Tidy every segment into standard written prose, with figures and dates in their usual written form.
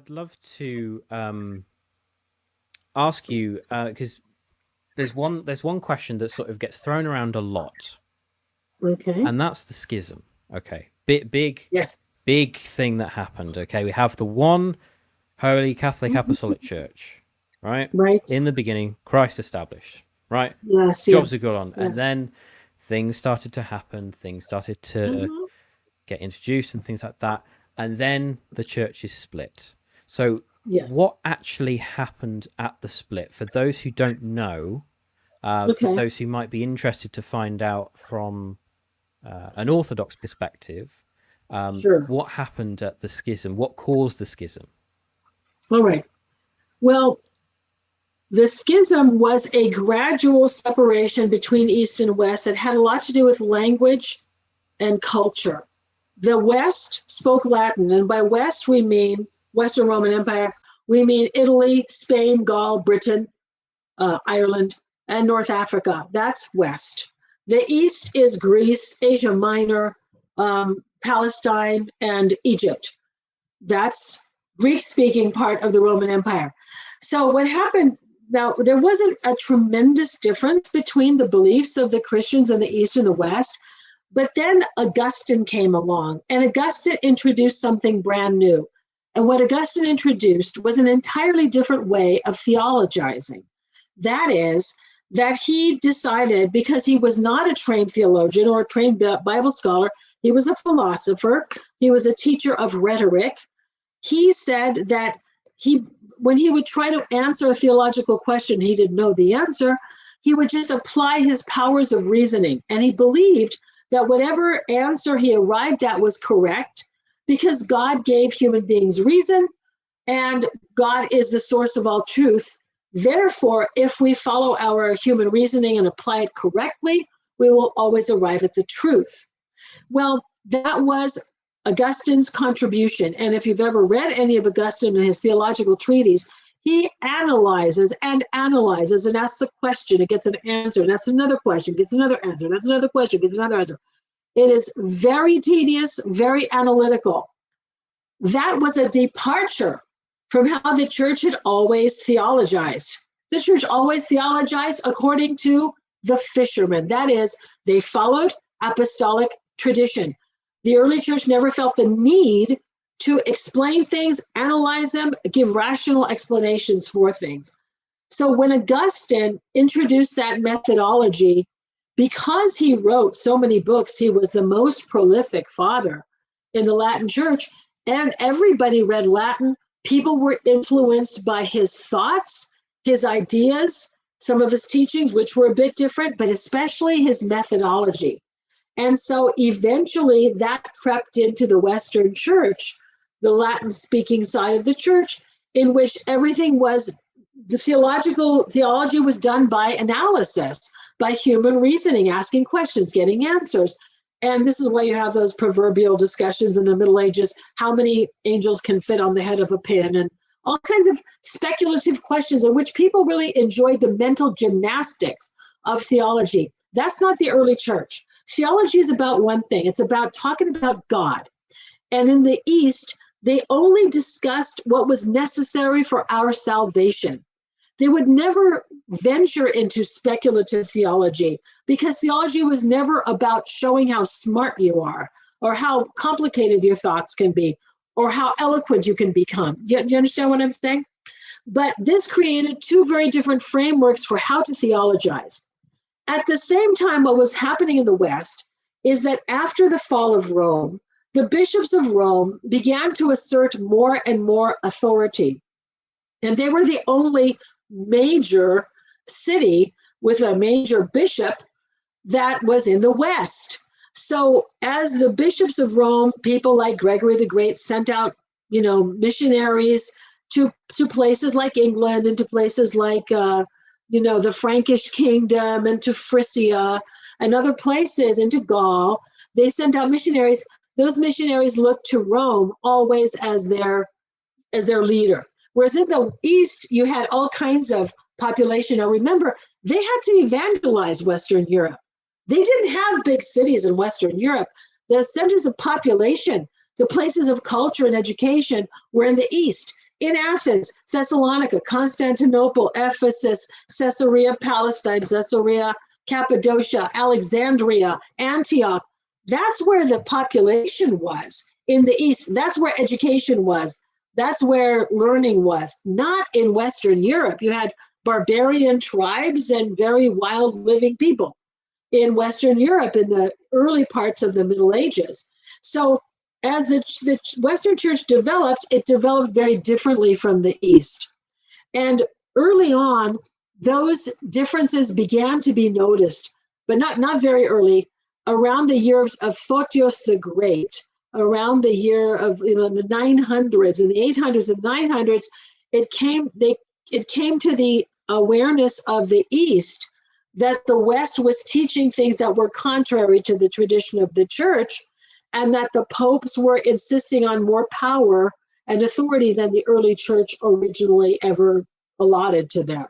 I'd love to ask you, because there's one question that sort of gets thrown around a lot, Okay. and that's the schism. Okay, big Yes. big thing that happened. Okay, we have the one Holy Catholic Apostolic Church, right? Right. In the beginning, Christ established, right? Yes. Jobs Yes. are good on, Yes. and then things started to happen. Things started to get introduced and things like that, and then the church is split. So Yes. what actually happened at the split, for those who don't know, for Okay. those who might be interested to find out from an Orthodox perspective, Sure. what happened at the schism? What caused the schism? All right. Well, the schism was a gradual separation between East and West that had a lot to do with language and culture. The West spoke Latin, and by West we mean Western Roman Empire. We mean Italy, Spain, Gaul, Britain, Ireland, and North Africa. That's West. The East is Greece, Asia Minor, Palestine, and Egypt. That's Greek-speaking part of the Roman Empire. So what happened, now there wasn't a tremendous difference between the beliefs of the Christians in the East and the West, but then Augustine came along, and Augustine introduced something brand new. And what Augustine introduced was an entirely different way of theologizing. That is, that he decided, because he was not a trained theologian or a trained Bible scholar, he was a philosopher, he was a teacher of rhetoric. He said that when he would try to answer a theological question, he didn't know the answer, he would just apply his powers of reasoning. And he believed that whatever answer he arrived at was correct because God gave human beings reason and God is the source of all truth. Therefore, if we follow our human reasoning and apply it correctly, we will always arrive at the truth. Well, that was Augustine's contribution. And if you've ever read any of Augustine in his theological treatise, he analyzes and asks a question, it gets an answer, and asks another question, gets another answer, and that's another question, gets another answer. It is very tedious, very analytical. That was a departure from how the church had always theologized. The church always theologized according to the fishermen. That is, they followed apostolic tradition. The early church never felt the need to explain things, analyze them, give rational explanations for things. So when Augustine introduced that methodology, because he wrote so many books, he was the most prolific father in the Latin church, and everybody read Latin. People were influenced by his thoughts, his ideas, some of his teachings, which were a bit different, but especially his methodology. And so eventually that crept into the Western church, the Latin-speaking side of the church, in which everything was, the theology was done by analysis, by human reasoning, asking questions, getting answers. And this is why you have those proverbial discussions in the Middle Ages, how many angels can fit on the head of a pin, and all kinds of speculative questions in which people really enjoyed the mental gymnastics of theology. That's not the early church. Theology is about one thing. It's about talking about God. And in the East, they only discussed what was necessary for our salvation. They would never venture into speculative theology because theology was never about showing how smart you are or how complicated your thoughts can be or how eloquent you can become. Do you understand what I'm saying? But this created two very different frameworks for how to theologize. At the same time, what was happening in the West is that after the fall of Rome, the bishops of Rome began to assert more and more authority. And they were the only major city with a major bishop that was in the West. So as the bishops of Rome, people like Gregory the Great sent out, missionaries to places like England and to places like, the Frankish kingdom and to Frisia and other places, into Gaul. They sent out missionaries. Those missionaries looked to Rome always as their leader. Whereas in the East, you had all kinds of population. Now remember, they had to evangelize Western Europe. They didn't have big cities in Western Europe. The centers of population, the places of culture and education were in the East. in Athens, Thessalonica, Constantinople, Ephesus, Caesarea Palestine, Caesarea Cappadocia, Alexandria, Antioch. That's where the population was in the East. That's where education was. That's where learning was. Not in Western Europe. You had barbarian tribes and very wild living people in Western Europe in the early parts of the Middle Ages. So as the Western Church developed, it developed very differently from the East. And early on, those differences began to be noticed, but not very early, around the years of Photios the Great, around the year of the 900s and the 800s and 900s, it came to the awareness of the East that the West was teaching things that were contrary to the tradition of the Church, and that the popes were insisting on more power and authority than the early Church originally ever allotted to them.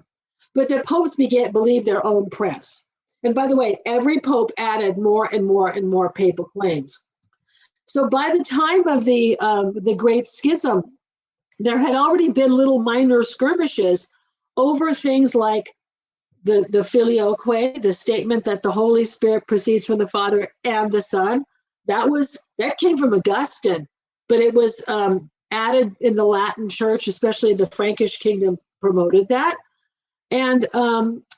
But the popes believed their own press. And by the way, every pope added more and more and more papal claims. So by the time of the Great Schism, there had already been little minor skirmishes over things like the filioque, the statement that the Holy Spirit proceeds from the Father and the Son. That came from Augustine, but it was added in the Latin Church, especially the Frankish kingdom promoted that. And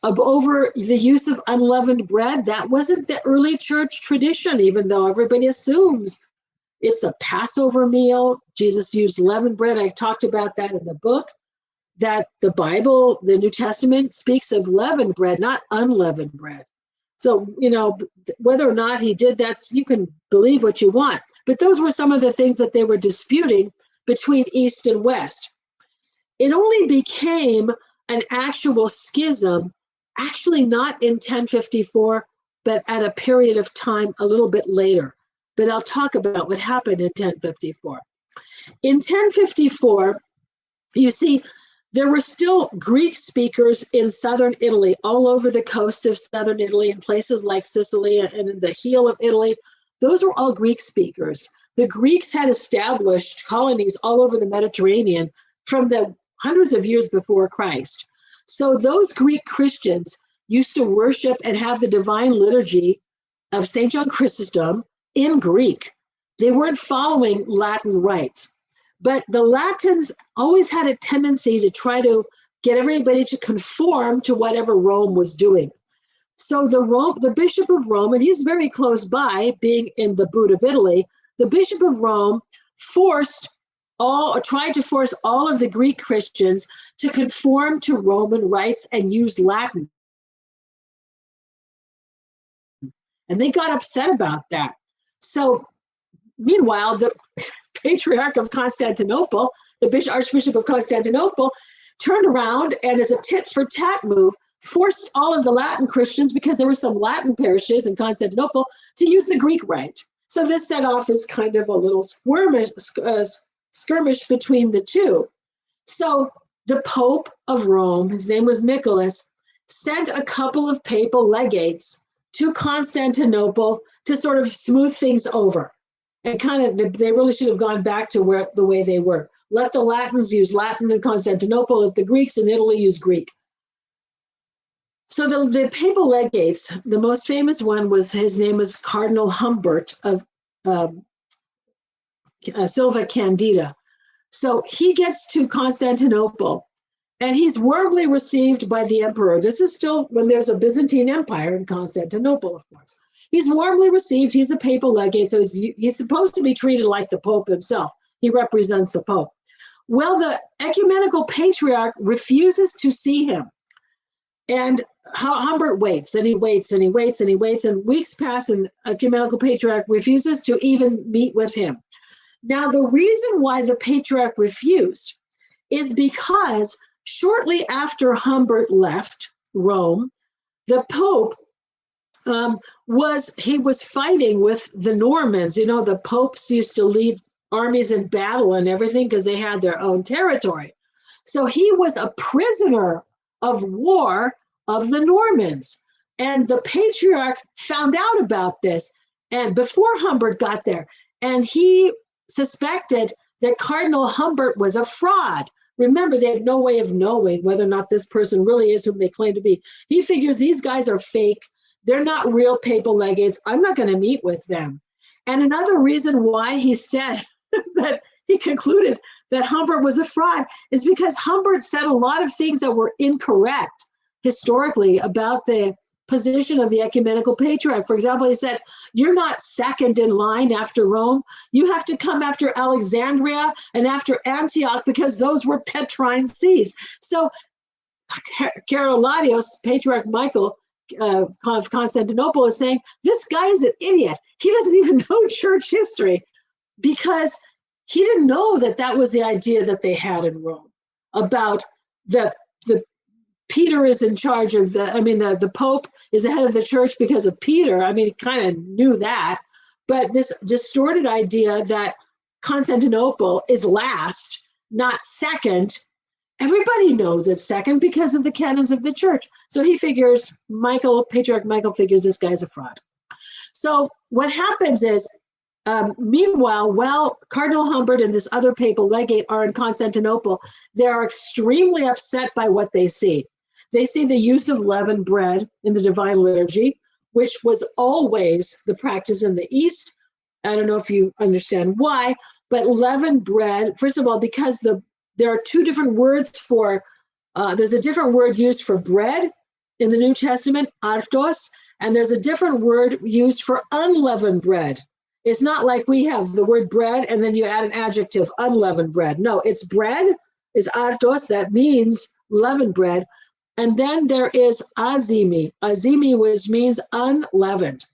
over the use of unleavened bread, that wasn't the early church tradition, even though everybody assumes it's a Passover meal. Jesus used leavened bread. I talked about that in the book, that the Bible, the New Testament, speaks of leavened bread, not unleavened bread. So, whether or not he did that, you can believe what you want. But those were some of the things that they were disputing between East and West. It only became an actual schism, actually not in 1054, but at a period of time a little bit later. But I'll talk about what happened in 1054. In 1054, you see, there were still Greek speakers in southern Italy, all over the coast of southern Italy, in places like Sicily and in the heel of Italy. Those were all Greek speakers. The Greeks had established colonies all over the Mediterranean from the hundreds of years before Christ. So those Greek Christians used to worship and have the divine liturgy of St. John Chrysostom in Greek. They weren't following Latin rites. But the Latins always had a tendency to try to get everybody to conform to whatever Rome was doing. So the Bishop of Rome, and he's very close by, being in the boot of Italy, the Bishop of Rome tried to force all of the Greek Christians to conform to Roman rites and use Latin. And they got upset about that. So meanwhile, the Patriarch of Constantinople, the Archbishop of Constantinople, turned around and, as a tit-for-tat move, forced all of the Latin Christians, because there were some Latin parishes in Constantinople, to use the Greek rite. So this set off as kind of a little skirmish between the two. So the Pope of Rome, his name was Nicholas, sent a couple of papal legates to Constantinople to sort of smooth things over. And they really should have gone back to the way they were. Let the Latins use Latin in Constantinople, let the Greeks in Italy use Greek. So the papal legates, the most famous one his name was Cardinal Humbert of Silva Candida. So he gets to Constantinople, and he's warmly received by the emperor. This is still when there's a Byzantine Empire in Constantinople, of course. He's warmly received. He's a papal legate, so he's supposed to be treated like the Pope himself. He represents the Pope. Well, the ecumenical patriarch refuses to see him. And Humbert waits, and he waits, and he waits, and he waits, and weeks pass, and the ecumenical patriarch refuses to even meet with him. Now, the reason why the patriarch refused is because shortly after Humbert left Rome, the Pope was fighting with the Normans. The popes used to lead armies in battle and everything because they had their own territory. So he was a prisoner of war of the Normans. And the patriarch found out about this, and before Humbert got there, and he suspected that Cardinal Humbert was a fraud, remember, they had no way of knowing whether or not this person really is whom they claim to be. He figures these guys are fake. They're not real papal legates. I'm not going to meet with them. And another reason why he said that he concluded that Humbert was a fraud is because Humbert said a lot of things that were incorrect historically about the position of the ecumenical patriarch. For example, he said, you're not second in line after Rome. You have to come after Alexandria and after Antioch because those were Petrine sees. So Caroladios, Patriarch Michael of Constantinople, is saying, this guy is an idiot. He doesn't even know church history, because he didn't know that that was the idea that they had in Rome about the Peter is in charge of the Pope is the head of the church because of Peter. I mean, he kind of knew that, but this distorted idea that Constantinople is last, not second, everybody knows it's second because of the canons of the church. So he figures, Patriarch Michael figures this guy's a fraud. So what happens is, meanwhile, while Cardinal Humbert and this other papal legate are in Constantinople, they are extremely upset by what they see. They see the use of leavened bread in the divine liturgy, which was always the practice in the East. I don't know if you understand why, but leavened bread, first of all, because there are two different words for, there's a different word used for bread in the New Testament, artos, and there's a different word used for unleavened bread. It's not like we have the word bread and then you add an adjective, unleavened bread. No, it's bread, is artos, that means leavened bread. And then there is azimi, which means unleavened.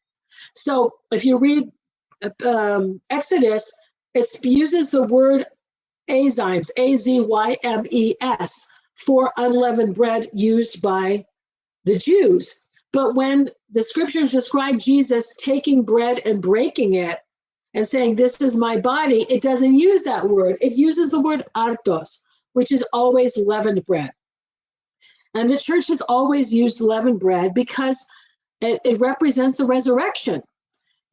So if you read Exodus, it uses the word azymes, A-Z-Y-M-E-S, for unleavened bread used by the Jews. But when the scriptures describe Jesus taking bread and breaking it and saying, this is my body, it doesn't use that word. It uses the word artos, which is always leavened bread. And the church has always used leavened bread because it represents the resurrection.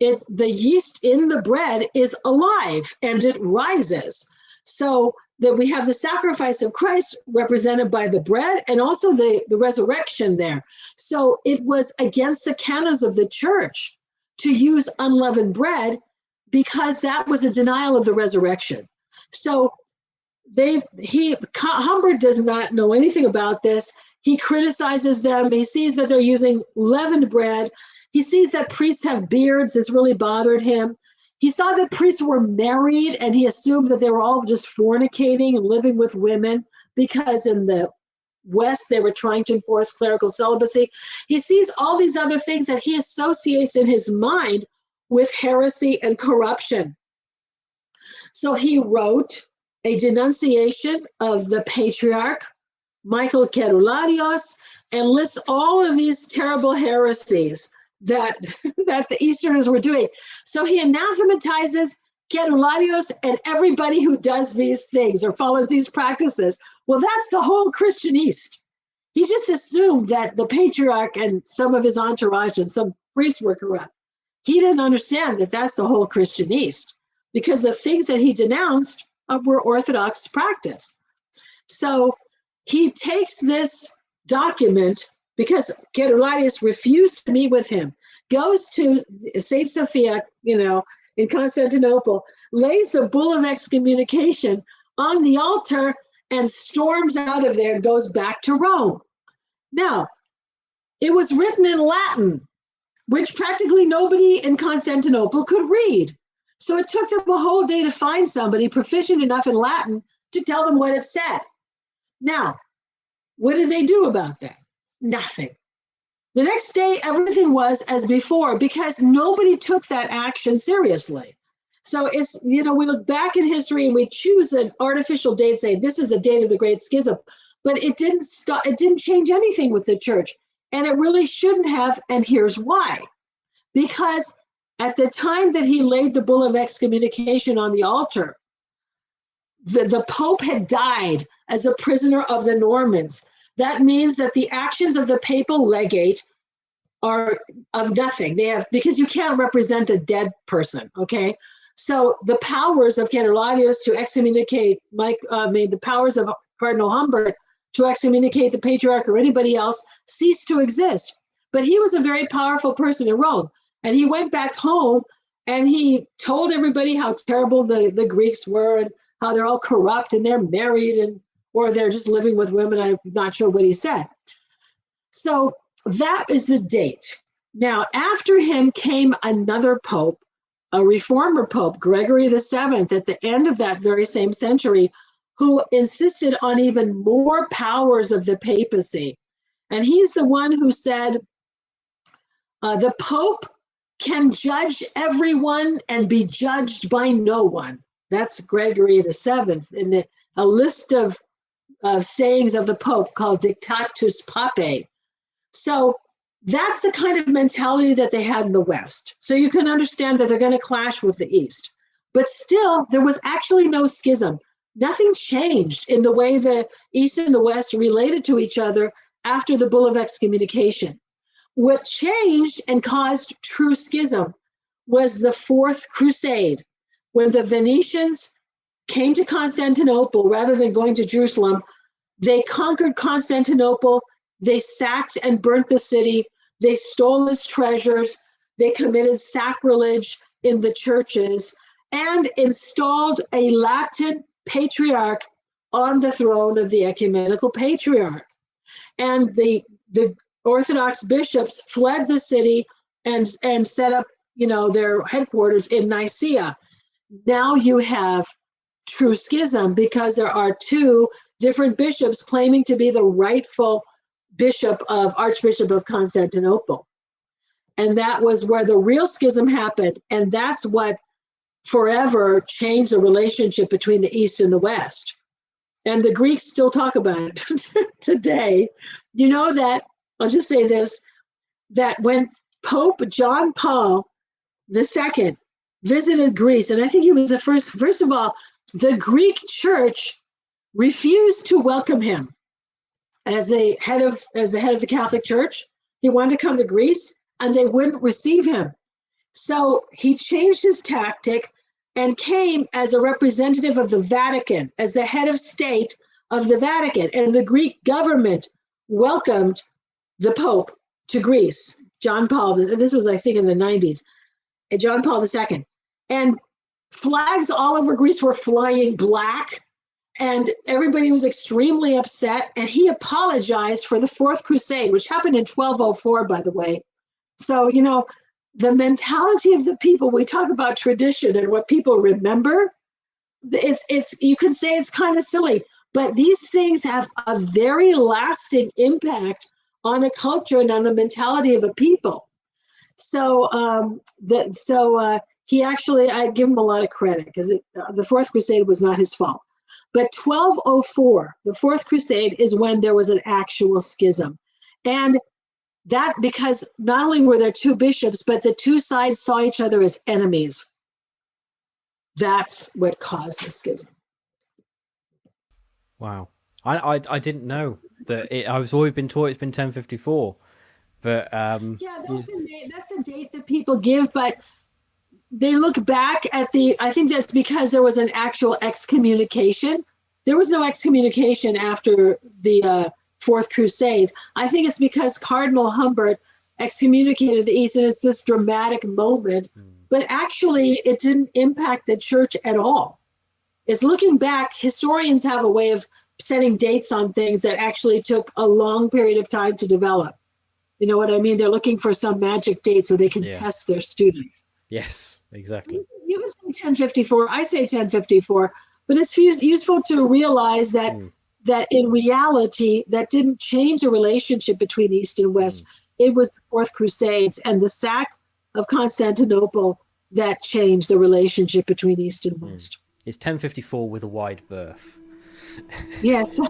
The yeast in the bread is alive and it rises. So that we have the sacrifice of Christ represented by the bread and also the resurrection there. So it was against the canons of the church to use unleavened bread because that was a denial of the resurrection. So Humbert does not know anything about this. He criticizes them. He sees that they're using leavened bread. He sees that priests have beards. This really bothered him. He saw that priests were married, and he assumed that they were all just fornicating and living with women because in the West they were trying to enforce clerical celibacy. He sees all these other things that he associates in his mind with heresy and corruption. So he wrote a denunciation of the Patriarch Michael Kerularios and lists all of these terrible heresies that the Easterners were doing. So he anathematizes Kerularios and everybody who does these things or follows these practices. Well, that's the whole Christian East. He just assumed that the Patriarch and some of his entourage and some priests were corrupt. He didn't understand that that's the whole Christian East, because the things that he denounced were Orthodox practice. So he takes this document, because Kerularios refused to meet with him, goes to St. Sophia, in Constantinople, lays the bull of excommunication on the altar and storms out of there and goes back to Rome. Now, it was written in Latin, which practically nobody in Constantinople could read. So it took them a whole day to find somebody proficient enough in Latin to tell them what it said. Now, what did they do about that? Nothing. The next day, everything was as before because nobody took that action seriously. So it's, we look back in history and we choose an artificial date, say this is the date of the Great Schism, but it didn't change anything with the church. And it really shouldn't have, and here's why. Because at the time that he laid the bull of excommunication on the altar, the Pope had died as a prisoner of the Normans. That means that the actions of the papal legate are of nothing. Because you can't represent a dead person, okay? So the powers of Kerularios to excommunicate the powers of Cardinal Humbert to excommunicate the Patriarch or anybody else ceased to exist. But he was a very powerful person in Rome. And he went back home and he told everybody how terrible the Greeks were and how they're all corrupt and they're married or they're just living with women. I'm not sure what he said. So that is the date. Now, after him came another pope, a reformer pope, Gregory VII, at the end of that very same century, who insisted on even more powers of the papacy. And he's the one who said, the Pope can judge everyone and be judged by no one. That's Gregory VII in a list of sayings of the Pope called Dictatus Papae. So that's the kind of mentality that they had in the West. So you can understand that they're going to clash with the East. But still, there was actually no schism. Nothing changed in the way the East and the West related to each other after the Bull of Excommunication. What changed and caused true schism was the Fourth Crusade, when the Venetians came to Constantinople rather than going to Jerusalem. They conquered Constantinople, they sacked and burnt the city, they stole its treasures, they committed sacrilege in the churches, and installed a Latin patriarch on the throne of the ecumenical patriarch. And the Orthodox bishops fled the city and set up, their headquarters in Nicaea. Now you have true schism because there are two different bishops claiming to be the rightful Archbishop of Constantinople. And that was where the real schism happened. And that's what forever changed the relationship between the East and the West. And the Greeks still talk about it today. You know that, I'll just say this, that when Pope John Paul II visited Greece, and I think he was the first of all, the Greek church refused to welcome him as the head of the Catholic Church. He wanted to come to Greece and they wouldn't receive him. So he changed his tactic and came as a representative of the Vatican, as the head of state of the Vatican. And the Greek government welcomed the Pope to Greece, John Paul. This was, I think, in the 90s, John Paul II. And flags all over Greece were flying black, and everybody was extremely upset. And he apologized for the Fourth Crusade, which happened in 1204, by the way. So, the mentality of the people, we talk about tradition and what people remember, it's you can say it's kind of silly, but these things have a very lasting impact on a culture and on the mentality of a people. So he actually, I give him a lot of credit because the Fourth Crusade was not his fault. But 1204, the Fourth Crusade, is when there was an actual schism. And that because not only were there two bishops, but the two sides saw each other as enemies. That's what caused the schism. Wow. I didn't know that. I was always been taught it's been 1054. But yeah, that's a date that people give, but they look back at I think that's because there was an actual excommunication. There was no excommunication after the Fourth Crusade. I think it's because Cardinal Humbert excommunicated the East, and it's this dramatic moment. But actually, it didn't impact the church at all. It's looking back, historians have a way of setting dates on things that actually took a long period of time to develop. You know what I mean? They're looking for some magic date so they can test their students. Yes, exactly. You can say 1054. I say 1054, but it's useful to realize that that in reality, that didn't change the relationship between East and West. It was the Fourth Crusades and the sack of Constantinople that changed the relationship between East and West. It's 1054 with a wide berth. Yes.